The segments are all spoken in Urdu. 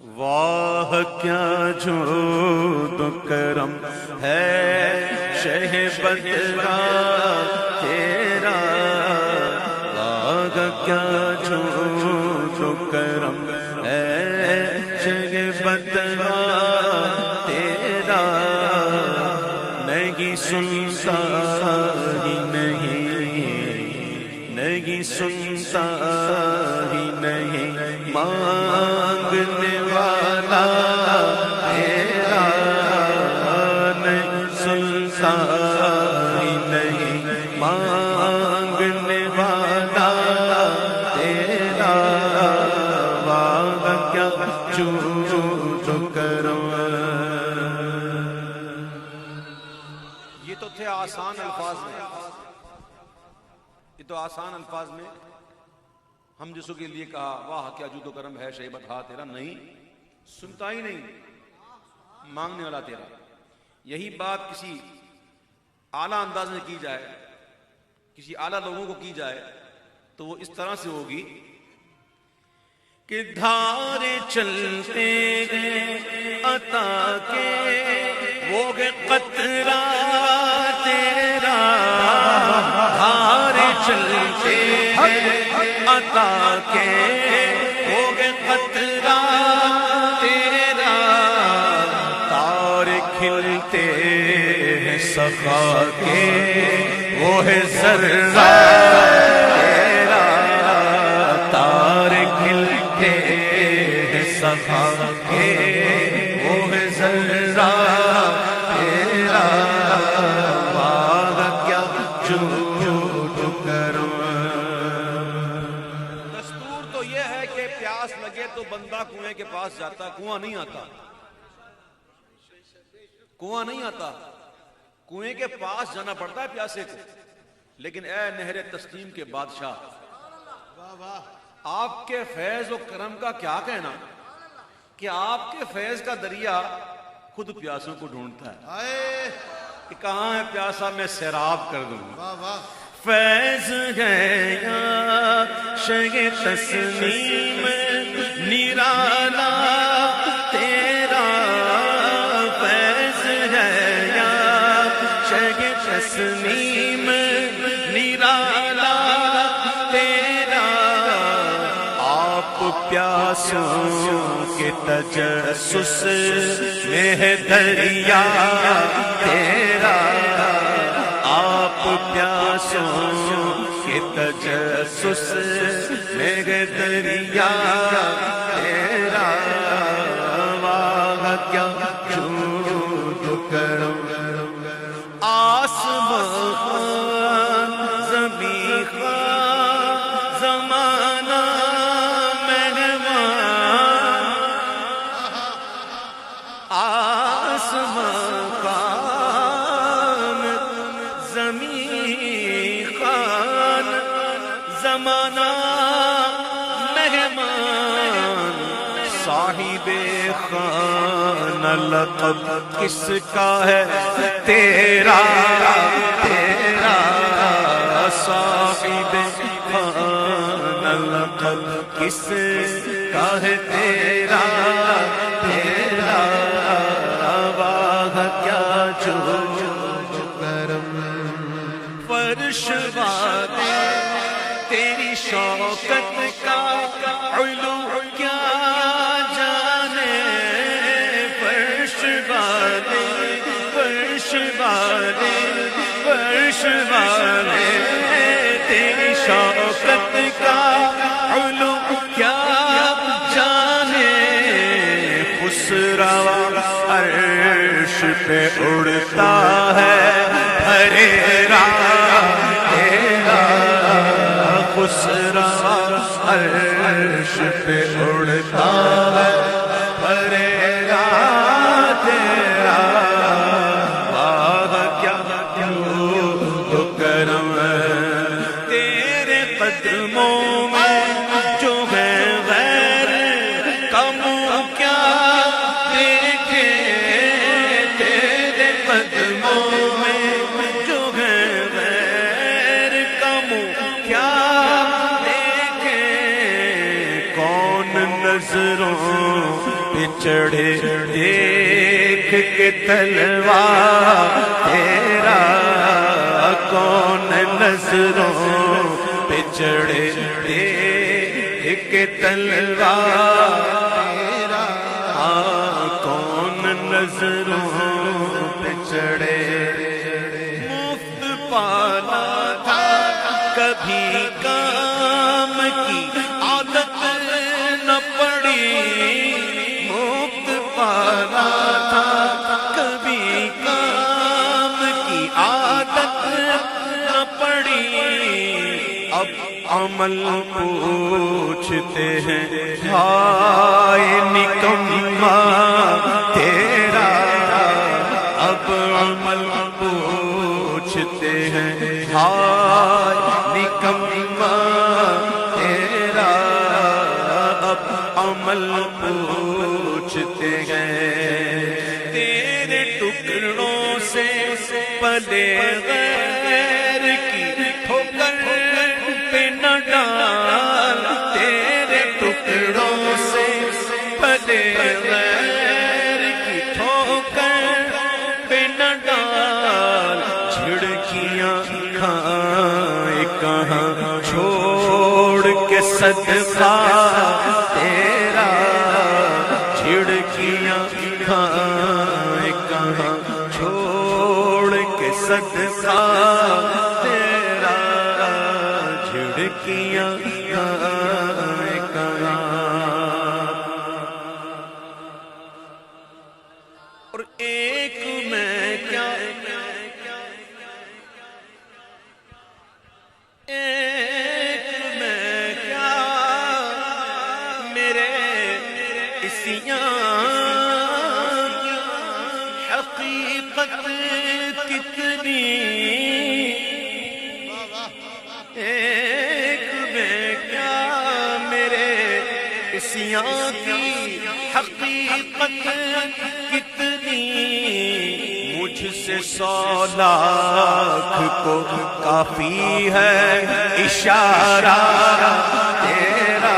واہ کیا جود و کرم ہے شہبت کا تیرا، واہ کیا جود و کرم ہے شہبت کا تیرا، نہیں سنتا ہی نہیں سنتا ہی نہیں مانگنے والا تیرا، نہیں سنتا ہی نہیں مانگنے والا تیرا، واہ کیا جود و کرم۔ یہ تو تھے آسان الفاظ میں، یہ تو آسان الفاظ میں ہم جسوں کے لیے کہا واہ کیا جود و کرم ہے شیبت ہا تیرا، نہیں سنتا ہی نہیں مانگنے والا تیرا۔ یہی بات کسی اعلیٰ انداز میں کی جائے، کسی اعلیٰ لوگوں کو کی جائے تو وہ اس طرح سے ہوگی کہ دھارے چلتے گئے عطا کے وہ گے قطرہ تیرا، دھارے چلتے گئے عطا کے وہ گے قطرہ تیرا، تارے کھلتے ہیں سخا کے وہ ہے ذرہ تیرا، تارے کھلتے ہیں سخا کے وہ ہے ذرہ تیرا، واہ کیا جود و کرم۔ دستور تو یہ ہے کہ پیاس لگے تو بندہ کنویں کے پاس جاتا، کنواں نہیں آتا، کنواں نہیں آتا، کنویں کے پاس جانا پڑتا ہے پیاسے کو۔ لیکن اے نہر تسلیم کے بادشاہ، آپ کے فیض و کرم کا کیا کہنا کہ آپ کے فیض کا دریا خود پیاسوں کو ڈھونڈتا ہے کہ کہاں ہے پیاسا میں سیراب کر دوں۔ فیض ہے یا شہ تسلیم نرالا تیرا، فیض ہے یا شہ تسلیم نرالا تیرا، آپ پیاسوں کے تجسس میں ہے دریا تیرا، آپ پیاسوں کے تجسس میں ہے دریا تیرا، واہ کیا جود و کرم۔ آسمان زمین خاں زمانہ مہمان، آسمان خان زمین خان زمانہ مہمان، صاحب خان لقب کس کا ہے تیرا تیرا، صاحب خان لقب کس کا ہے تیرا تیرا، واہ کیا جود و کرم۔ فرش والے تیری شوکت کا علو کیا جانے، فرش والے فرش والے فرش والے تیری شوکت کا علو کیا جانے، خسرو عرش پہ اڑتا ہے ہریرا تیرا، خسرو عرش پہ اڑتا ہے ہریرا تیرا، واہ کیا جود و کرم۔ تیرے قدموں میں جو ہے غیر کم کیا دیکھے، تیرے قدموں میں جو ہے غیر کم کیا دیکھے، کون نظروں پچھڑے دیکھ کے تلوار تیرا کون نظروں پچھڑے دیکھ کے تلوار تیرا کون نظروں پچھڑے مفت پانا تھا کبھی کام کی عادت نہ پڑی مفت پانا تھا کبھی کام کی عادت نہ پڑی اب عمل پوچھتے ہیں ہائے نکما تیرا اب عمل پوچھتے ہیں ہائے نکما تیرا اب عمل پوچھتے ہیں تیرے ٹکڑوں سے پلے غیر کی ٹھوکر پہ نہ ڈال تیرے ٹکڑوں سے پلے غیر کی ٹھوکر پہ نہ ڈال جھڑکیاں کھائے کہاں چھوڑ کے صدقہ تیرا جھڑکیاں کھائے کہاں چھوڑ کے صدقہ تیرا جھڑکیاں کھائے کہاں اور ایک میں کیا ایک میں کیا میرے اسیاں حقیقت کتنی ایک میں کیا میرے اسیاں کی حقیقت کتنی مجھ سے 100 لاکھ کو کافی ہے اشارہ تیرا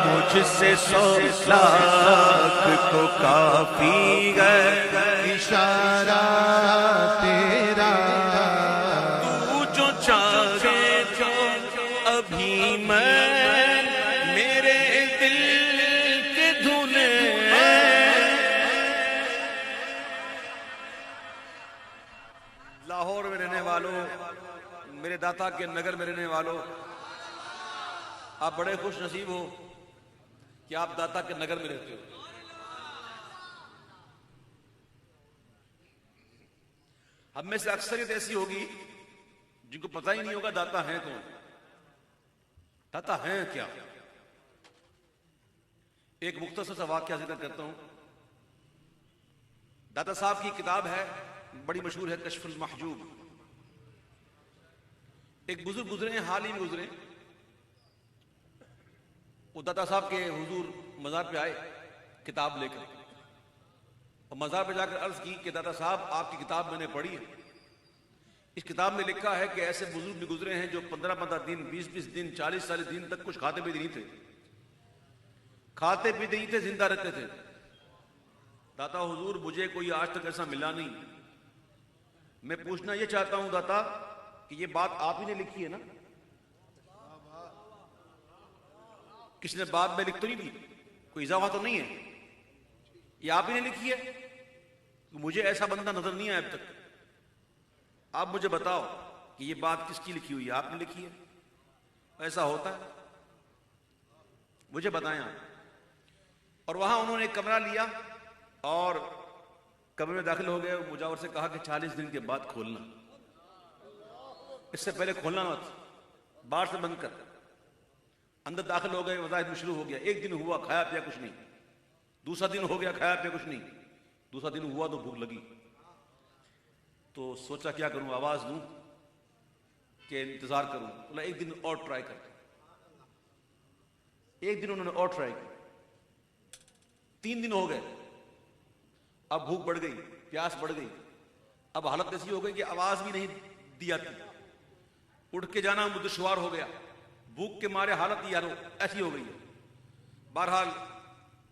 مجھ سے 100 لاکھ کو کافی ہے اشارہ تیرا تو جو چاہے جو ابھی میں میرے دل کے دھنے لاہور میں رہنے والوں میرے داتا کے نگر میں رہنے والوں آپ بڑے خوش نصیب ہو کہ آپ داتا کے نگر میں رہتے ہو ہم میں سے اکثریت ایسی ہوگی جن کو پتہ ہی نہیں ہوگا داتا ہیں کون داتا ہیں کیا ایک مختصر سا واقعہ ذکر کرتا ہوں داتا صاحب کی کتاب ہے بڑی مشہور ہے کشف المحجوب ایک بزرگ گزرے ہیں حال ہی میں گزرے وہ داتا صاحب کے حضور مزار پہ آئے کتاب لے کر اور مزار پہ جا کر عرض کی کہ داتا صاحب آپ کی کتاب میں نے پڑھی ہے اس کتاب میں لکھا ہے کہ ایسے بزرگ بھی گزرے ہیں جو 15 دن 20 دن 40 دن تک کچھ کھاتے بھی نہیں تھے کھاتے بھی نہیں تھے زندہ رہتے تھے داتا حضور مجھے کوئی آج تک ایسا ملا نہیں میں پوچھنا یہ چاہتا ہوں داتا کہ یہ بات آپ ہی نے لکھی ہے نا کسی نے بات میں لکھ تو نہیں دی کوئی اضافہ تو نہیں ہے یہ آپ ہی نے لکھی ہے مجھے ایسا بندہ نظر نہیں آیا اب تک آپ مجھے بتاؤ کہ یہ بات کس کی لکھی ہوئی ہے آپ نے لکھی ہے ایسا ہوتا ہے مجھے بتائیں آپ اور وہاں انہوں نے ایک کمرہ لیا اور کمرے میں داخل ہو گئے مجاور سے کہا کہ 40 دن کے بعد کھولنا اس سے پہلے کھولنا مت باہر سے بند کر اندر داخل ہو گئے وظائف میں شروع ہو گیا ایک دن ہوا کھایا پیا کچھ نہیں دوسرا دن ہو گیا کھایا پیا کچھ نہیں دوسرا دن ہوا تو بھوک لگی تو سوچا کیا کروں آواز دوں کہ انتظار کروں بولا ایک دن اور ٹرائی کر ایک دن انہوں نے اور ٹرائی کی 3 دن ہو گئے اب بھوک بڑھ گئی پیاس بڑھ گئی اب حالت ایسی ہو گئی کہ آواز بھی نہیں دیا تھی اٹھ کے جانا دشوار ہو گیا بھوک کے مارے حالت یارو ایسی ہو گئی بہرحال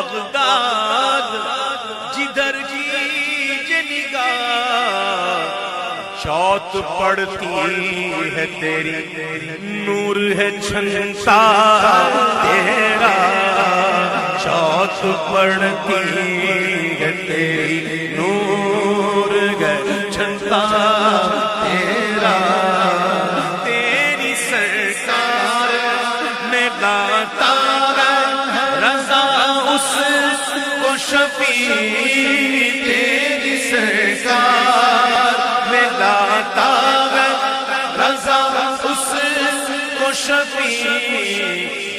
بغداد جدھر کیجے نگاہ شوت پڑتی ہے تیری نور ہے چھنتا تیرا شوت پڑتی ہے تیری نور ہے چھنتا تیرا تیری سرکار میں گاتا رضا اس کو شفیع تیری سرکار میں گاتا رضا اس کو شفیع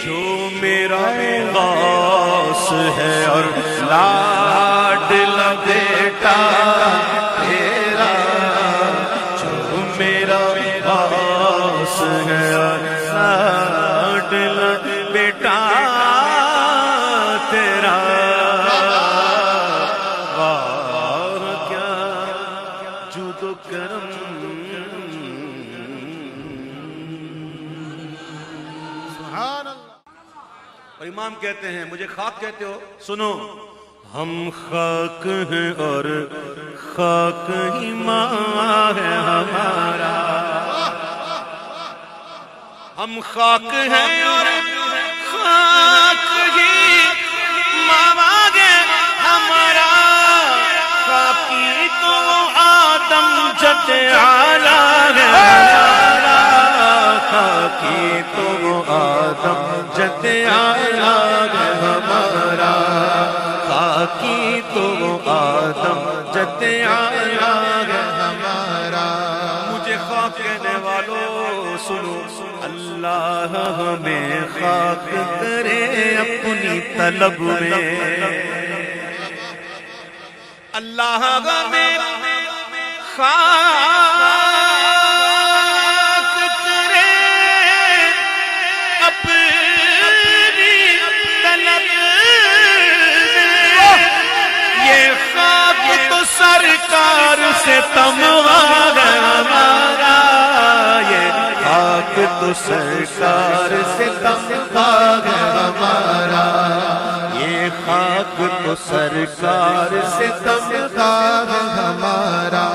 جو میرا غوث ہے اور لاڈلا بیٹا تیرا جو میرا غوث ہے اور لاڈلا بیٹا تیرا واہ کیا جود و کرم سبحان اللہ. اور امام کہتے ہیں مجھے خاک کہتے ہو، سنو ہم خاک ہیں اور خاک ہی ماں ہے ہمارا ہم خاک ہیں اور خاک ہی ماں ہے ہمارا خاکی تو آدم جد اعلیٰ ہے ہمارا خاکی تو آدم جد اعلیٰ ہے ہمارا خاکی تو آدم جد اعلیٰ ہے ہمارا. مجھے خاک کہنے والوں سنو اللہ ہمیں خاک کرے اپنی طلب میں اللہ ہمیں خاک کرے اپنی طلب میں یہ خاک تو سرکار سے تمغا ہے ہمارا یہ خاک تو سرکار سے تمغا ہے ہمارا یہ خاک تو سرکار سے تمغا ہے ہمارا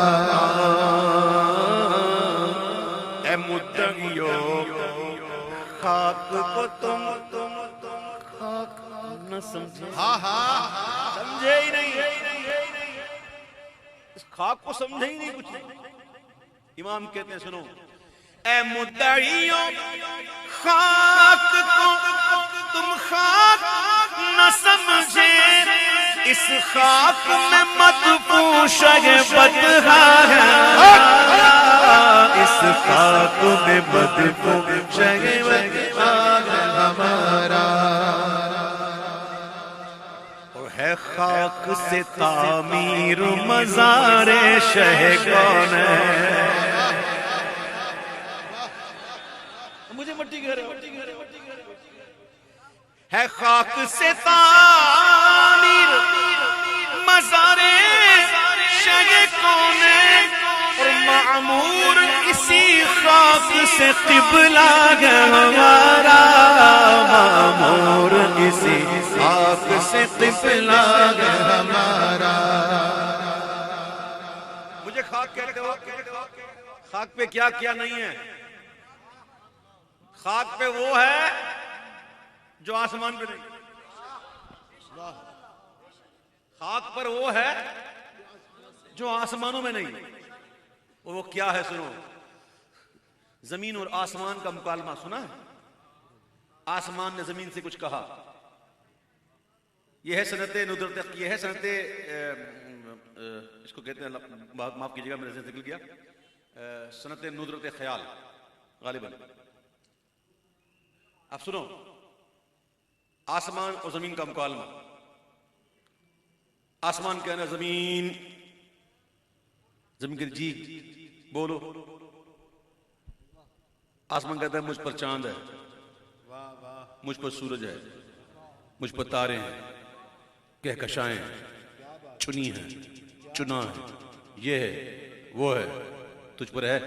اے مدعیو خاک کو تم خاک نہ سمجھے سمجھے ہی نہیں اس خاک کو سمجھے ہی نہیں کچھ امام کہتے ہیں سنو اے مدعیوں خاک کو تم خاک نہ سمجھے اس خاک میں مدفون شہبت ہے اس خاک میں مدفون شہبت ہے ہمارا اور ہے خاک سے تعمیر مزار شہ کون مجھے مٹی گھر ہے خاک سے تعمیر مزار شہ کون اور معمور اسی خاک سے قبلہ ہے ہمارا معمور اسی خاک سے قبلہ ہے ہمارا مجھے خاک کہتے ہو، خاک پہ کیا کیا نہیں ہے؟ خاک پہ وہ ہے جو آسمان پہ نہیں، خاک پر وہ ہے جو آسمانوں میں نہیں، اور وہ کیا ہے سنو، زمین اور آسمان کا مکالمہ سنا ہے؟ آسمان نے زمین سے کچھ کہا، یہ ہے صنعت ندرت، یہ ہے صنعت اس کو کہتے ہیں، معاف کیجیے گا میں نے ذکر کیا، صنعت ندرت خیال غالباً. اب سنو، آسمان اور زمین کا مکالمہ. آسمان کہنا زمین کے جی بولو، آسمان کہتا ہے مجھ پر چاند ہے، مجھ پر سورج ہے، مجھ پر تارے ہیں، کہکشائیں ہیں، چنی ہیں، چنا ہے، یہ ہے وہ ہے، تجھ پر ہے.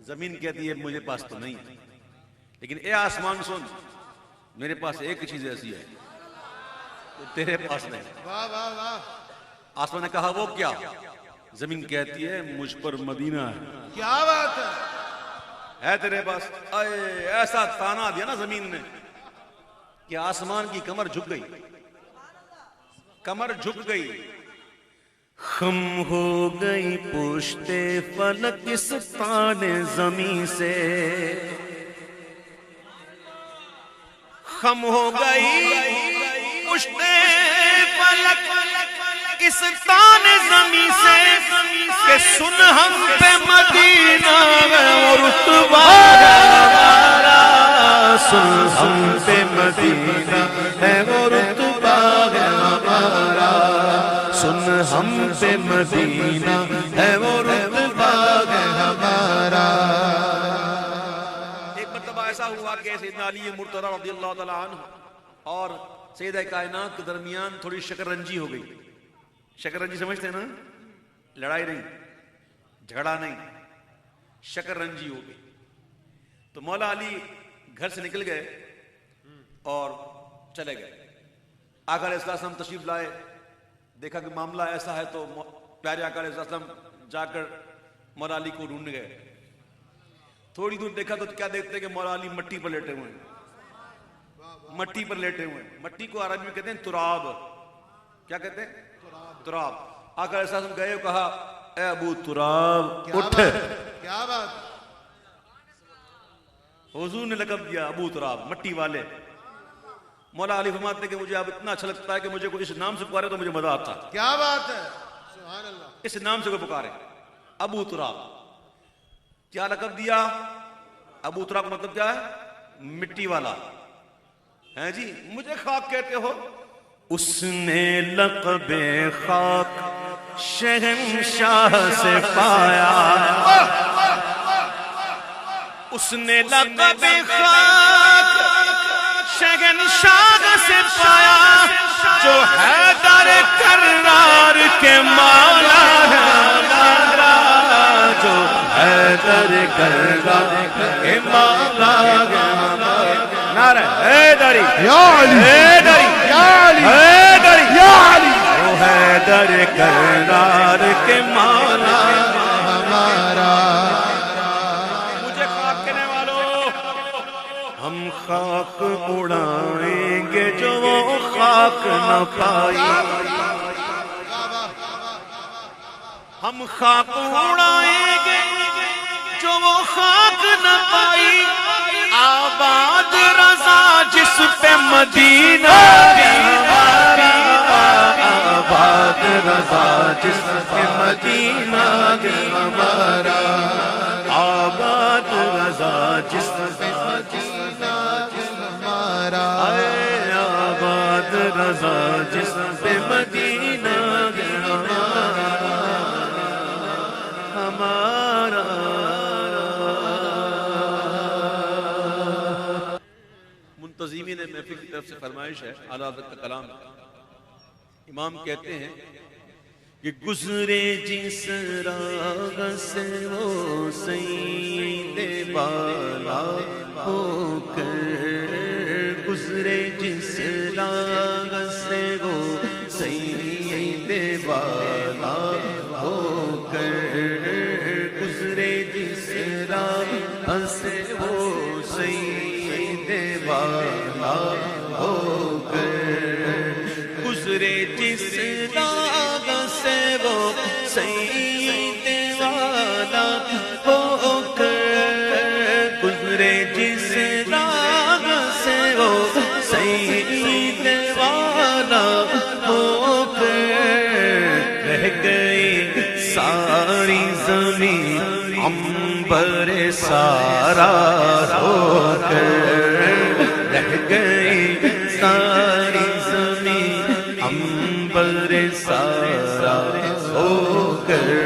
زمین کہتی ہے مجھے پاس تو نہیں، لیکن اے آسمان سن، میرے پاس ایک چیز ایسی ہے تو تیرے پاس نہیں. واہ واہ واہ. آسمان نے کہا وہ کیا؟ زمین کہتی ہے مجھ پر مدینہ ہے. کیا بات ہے. تیرے پاس. اے ایسا تانا دیا نا زمین نے کہ آسمان کی کمر جھک گئی. کمر جھک گئی. خم ہو گئی پشت فلک اس تان زمین سے. خم ہو گئی پشت فلک اس تان زمین سے کہ سن ہم پہ مدینہ اور رتبہ ہمارا. سن ہم پہ مدینہ ہے وہ رتبہ ہمارا. سن ہم پہ مدینہ ہے وہ رتبہ ہمارا. ایک مرتبہ ایسا ہوا کہ سیدنا علی مرتضی رضی اللہ تعالیٰ عنہ اور سیدہ کائنات کے درمیان تھوڑی شکر رنجی ہو گئی. شکر رنجی سمجھتے ہیں نا؟ لڑائی نہیں، جھگڑا نہیں، شکر رنجی ہو گئی. تو مولا علی گھر سے نکل گئے اور چلے گئے. آقا علیہ السلام تشریف لائے، دیکھا کہ معاملہ ایسا ہے تو پیارے آقا علیہ السلام جا کر مولا علی کو ڈھونڈ گئے. تھوڑی دور دیکھا تو کیا دیکھتے ہیں کہ مولا علی مٹی پر لیٹے ہوئے ہیں. مٹی پر لیٹے ہوئے ہیں. مٹی کو عربی میں کہتے ہیں تراب. کیا کہتے ہیں؟ تراب. آقا علیہ السلام گئے اور کہا اے ابو تراب اٹھ. کیا بات. حضور نے لقب دیا ابو تراب، مٹی والے. مولا علی فرماتے ہیں کہ مجھے اب اتنا اچھا لگتا ہے کہ مجھے کوئی اس نام سے پکارے تو مجھے مزہ آتا. کیا بات ہے. سبحان اللہ. اس نام سے کوئی پکارے ابو تراب. کیا لقب دیا؟ ابو تراب کا مطلب کیا ہے؟ مٹی والا ہے. جی مجھے خاک کہتے ہو. اس نے لقب خاک شہنشاہ سے پایا. اس نے لقب خاک شہنشاہ سے پایا جو حیدر کرار کے مولا ہے. جو حیدر کرار کے مولا ہے. نعرہ حیدری یا علی. حیدری یا علی. حیدری یا علی. وہ حیدر کرار کے مولا ہمارا. مجھے خاک کہنے والوں، ہم خاک اڑائیں گے جو وہ خاک نہ پائی. ہم خاک اڑائیں گے جو وہ خاک نہ پائی. آباد رضا جس پہ مدینہ ہمارا. آباد رضا جس پہ مدینہ ہمارا. آباد رضا جس پہ مدینہ ہمارا. آباد رضا جس پہ مدینہ ہمارا. منتظمین محفل کی طرف سے فرمائش ہے. اعلیٰ حضرت کا کلام. امام کہتے ہیں کہ گزرے جس راہ سے وہ سید بالا ہو کر. گزرے جس راہ سے وہ سید بالا ہو کر. گزرے جس راہ سے وہ سید بالا ہو کر. گزرے جس راگ سے وہ سید والا ہو کر. گزرے جس راگ سے وہ سید والا ہو کر. رہ گئی ساری زمین عنبر سارا ہو کر. رہ گئی ساری زمین عنبر سارا ہو کر.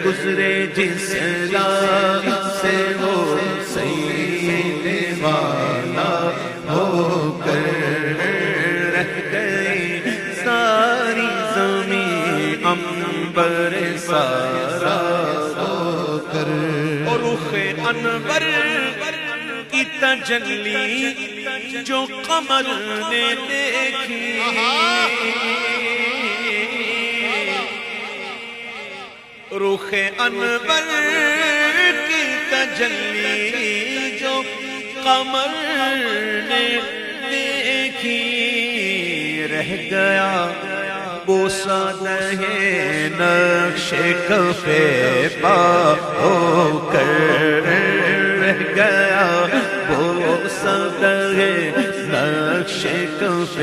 گزرے جس راہ سے وہ سید والا ہو کر. رہ گئی ساری زمین عنبر سارا ہو کر. اور رخ انور کی تجلی جو قمر نے دیکھی رخ انور کی تجلی جو قمر نے دیکھی رہ گیا بوسہ دہے نقش کف پا ہو کر رہ گیا بوسہ دہے نقش کف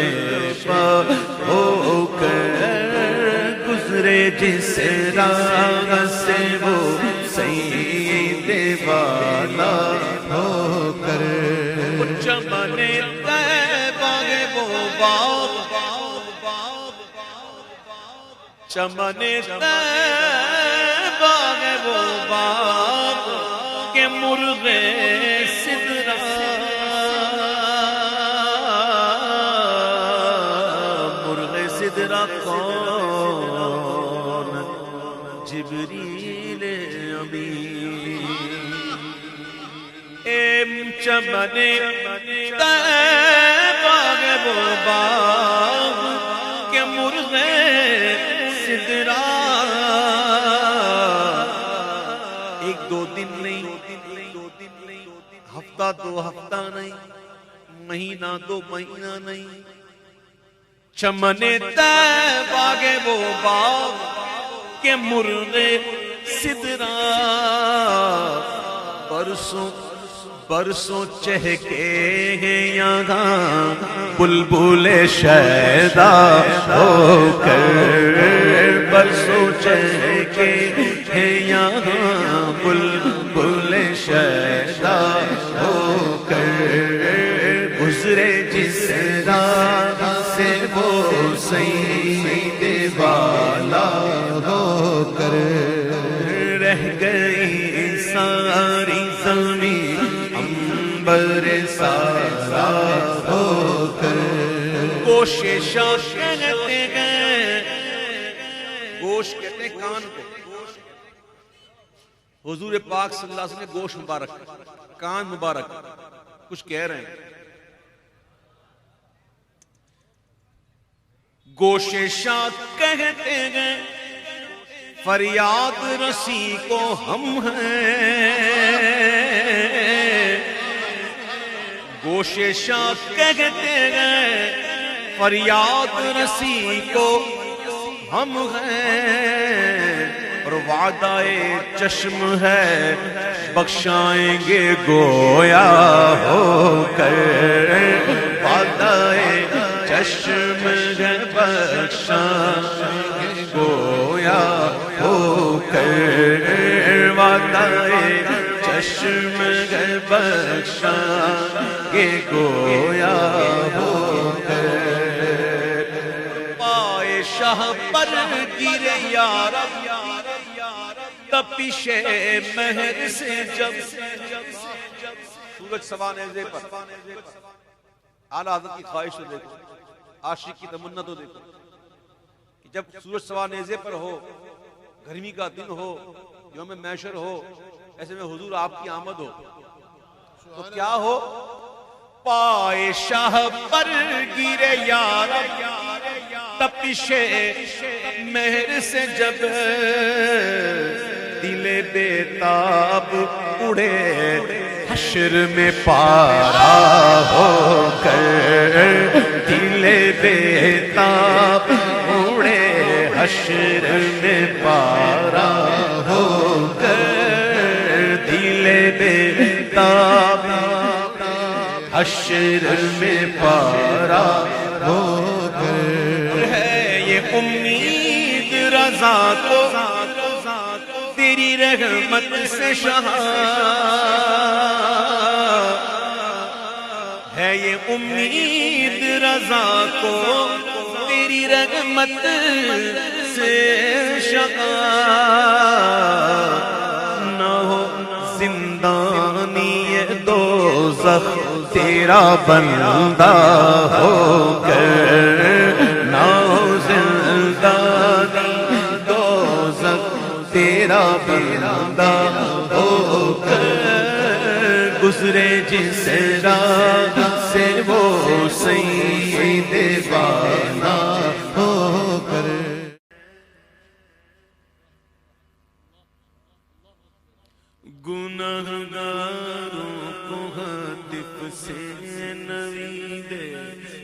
پا ہو کر گزرے جس راہ سے وہ سید والا ہو کر چمن طیبہ وہ باغ چمن طیبہ وہ باغ کہ مرغ سدرہ سدرہ کون جبریل امین چمن طیبہ وہ باغ کہ مرغ سدرہ ایک دو دن نہیں ہفتہ دو ہفتہ نہیں مہینہ دو مہینہ نہیں چمن طیبہ وہ باغ کہ مرغ سدرہ برسوں چہکے ہیں یہاں بلبل شیدا ہو کر برسوں چہکے ہیں یہاں بلبل شیدا ہو کر گزرے جس راہ سے وہ سید والا ہو کر رہ گئی ساری زمین عنبر سارا ہو کر گوشت کہتے ہیں گوشت کہتے ہیں کان کو حضور پاک صلی اللہ علیہ وسلم نے گوشت مبارک کان مبارک کچھ کہہ رہے ہیں گوشت کہتے ہیں فریاد رسی کو ہم ہیں گوشت کہتے ہیں فریاد رسی کو ہم ہیں اور وعدہ چشم ہے بخشائیں گے گویا ہو کر وعدہ چشم ہے بخشائیں گے گویا ہو کر وعدہ چشم ہے بخشائیں گے گویا ہو کر پائے شاہ پر گرے یارب تپش مہر سے جب سورج سوا نیزے پر اعلیٰ حضرت کی خواہش تو دیکھو عاشق کی تمنا تو دیکھو کہ جب سورج سوا نیزے پر ہو گرمی کا دن ہو یوم محشر ہو ایسے میں حضور آپ کی آمد ہو تو کیا ہو پائے شاہ پر گرے یارب تپش مہر سے جب دل بیتاب اڑے حشر میں پارا ہو کر دل بیتاب اڑے حشر میں پارا ہو کر دل بیتاب حشر میں پارا ہو کر ہے یہ امید رضا کو تیری رحمت سے شہاں ہے یہ امید رضا کو تیری رحمت سے شہاں نہ ہو زندانی دوزخ تیرا بندہ ہو کر نہ ہو زندانی دوزخ تیرا بندہ ہو کر گزرے جس راہ سے وہ سید بانا ہو کر. گناہگاروں کو ہاتف سے نوید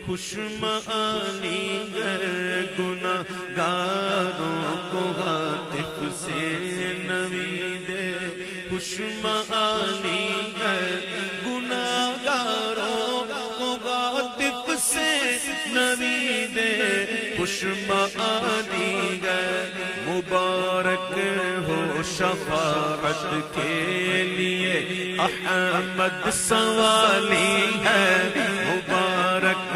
خوش معانی ہے. گناہگاروں کو ہاتف سے نوید خوش معانی ہے. گناہگاروں کو ہاتف سے نوید خوش معانی ہے. مبارک ہو شفاعت کے لیے احمد سوالی ہے. مبارک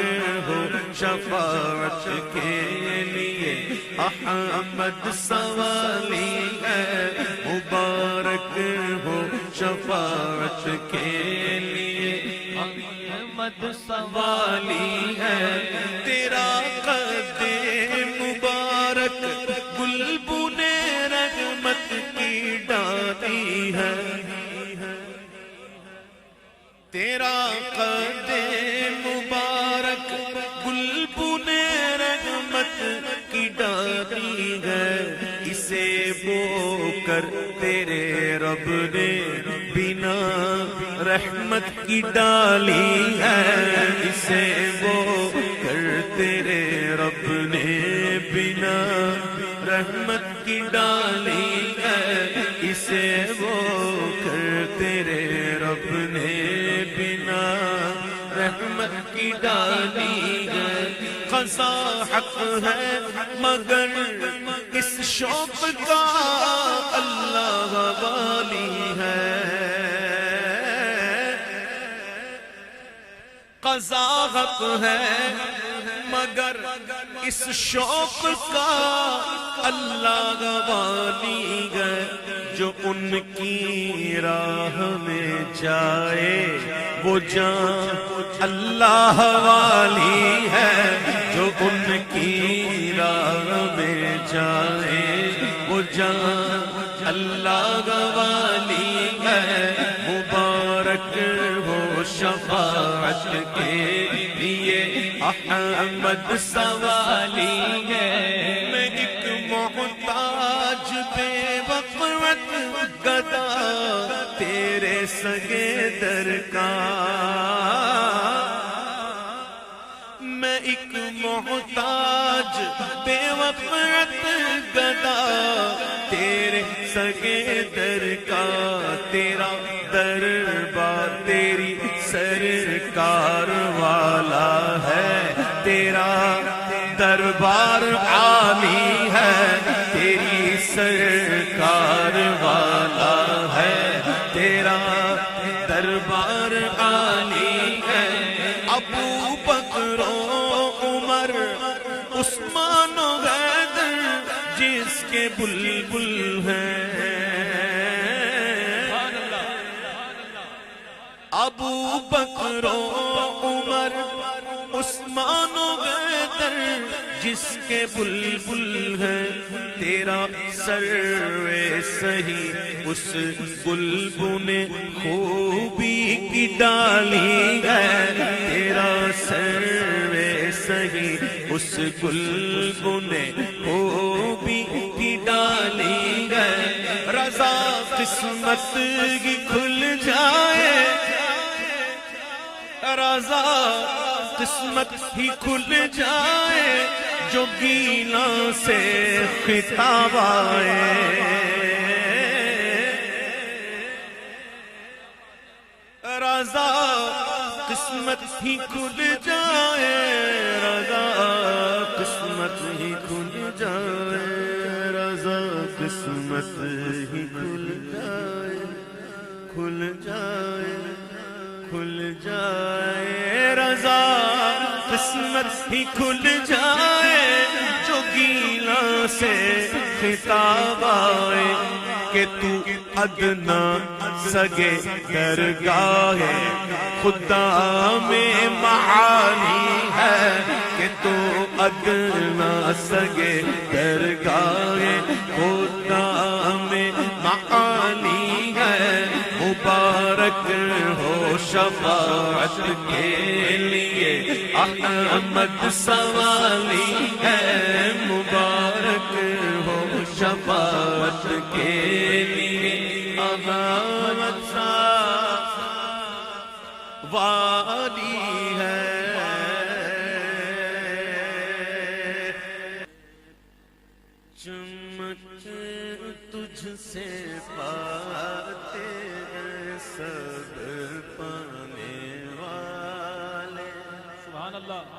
ہو شفاعت کے لیے احمد سوالی ہے. مبارک ہو شفاعت کے لیے احمد سوالی ہے. تیرا قد مبارک گلبن رحمت کی ڈالی ہے. تیرا قد مبارک گلبن رحمت کی ڈالی ہے. اسے بو کر تیرے رب نے بنا رحمت کی ڈالی ہے. اسے بو کر تیرے رب نے بنا رحمت کی ڈالی ہے. اسے بو کر تیرے رب نے بنا رحمت کی ڈالی ہے. قضا حق ہے مگر اس شوق کا اللہ والی ہے. قضا حق ہے مگر اس شوق کا اللہ والی ہے. جو ان کی راہ میں جائے وہ جان اللہ والی ہے. جو ان کی راہ میں جائے وہ جان اللہ والی ہے. مبارک ہو شفاعت کے لیے احمد سوالی ہے. میں ایک محتاج بے وقت گدا تیرے سگے در کا. میں ایک محتاج بے وقت گدا تیرے سگے در کا. تیرا دربار تیری سرکار والا ہے. تیرا دربار عالی ہے. تیری سرکار والا ہے. تیرا دربار عالی ہے. ابو بکر و عمر عثمان و حیدر جس کے بلبل ہیں. ابو بکر و عمر عثمان و حیدر جس کے بلبل ہیں. تیرا سروے سہی اس بلبل خوبی کی ڈالی ہے. تیرا سروے سہی اس بلبل خوبی کی ڈالی ہے. رضا قسمت کی کھل جائے. رضا قسمت ہی کھل جائے جو گیلا سے خطاب آئے. رضا قسمت ہی کھل جائے. رضا قسمت ہی کھل جائے. رضا قسمت ہی کھل جائے. کھل جائے کھل جائے. رضا قسمت ہی کھل جائے جو گیلا سے خطاب آئے. کہ تو ادنا سگے درگاہ خدا میں معانی ہے. کہ تو ادنا سگے درگاہ خدا میں معانی ہے. مبارک ہو شفاعت کے لیے احمد سوالی ہے مبارک ہو شفاعت کے لیے احمد سوالی ہے چمک تجھ سے پاتے سب پانے والے سبحان اللہ.